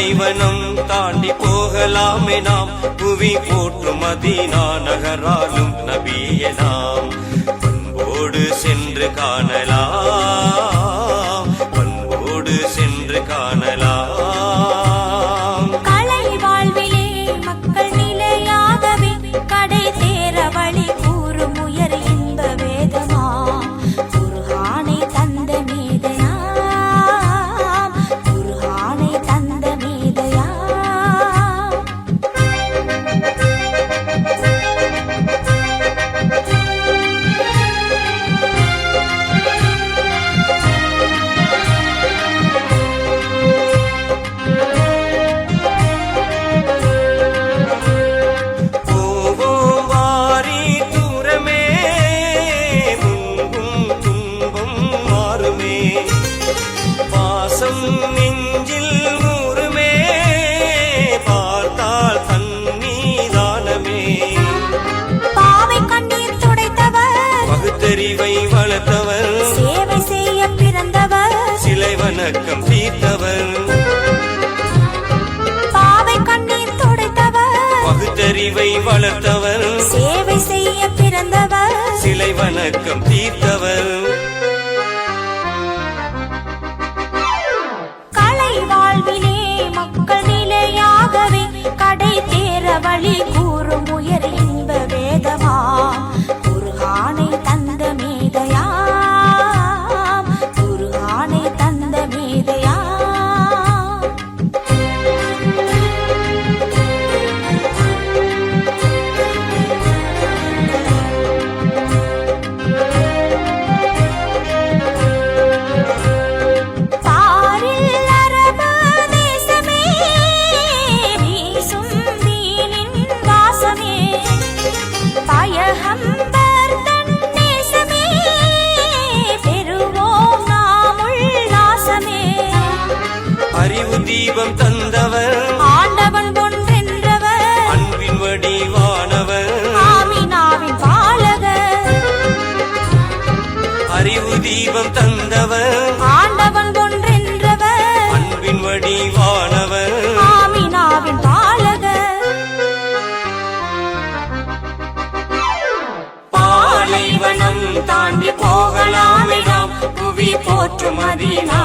பாலைவனம் தாண்டி போகலாமே நாம் புவி போற்றும் மதீனா நகராலும் நபியே நாம் பண்போடு சென்று காணலாம் பண்போடு சென்று காணலாம் கலை வாழ்விலே மக்கள் நிலையாகவே கடை தேர வழி கூறும் உயர் இன்ப வேதமா குர்ஆனை தந்த மேதையாம் குர்ஆனை தந்த மேதையாம் பாசம் நெஞ்சில் ஊருமே பார்த்தால் தண்ணீதானமே பாவை கண்ணீர் துடைத்தவர் பகுத்தறிவை வளர்த்தவர் சேவை செய்ய பிறந்தவர் சிலை வணக்கம் தீர்த்தவர் பாவை கண்ணீர் துடைத்தவர் பகுத்தறிவை வளர்த்தவர் சேவை செய்ய பிறந்தவர் சிலை வணக்கம் தீர்த்தவர் வாழ்விலே மக்கள் நிலையாகவே கடை தேர வழி கூறும் உயர் இன்ப வேதமா குர்ஆனை தந்த மேதையாம் குர்ஆனை தந்த மேதையாம் அறிவு தீபம் தந்தவர் ஆண்டவன் ஒன்றென்றவர் அன்பின் வடிவானவர் ஆமினாவின் பாலகர் அறிவு தீபம் தந்தவர் ஆண்டவன் ஒன்றென்றவர் அன்பின் வடிவானவர் ஆமினாவின் பாலகர் பாலைவனம் தாண்டி போகலாமே நாம் புவி போற்றும் மதீனா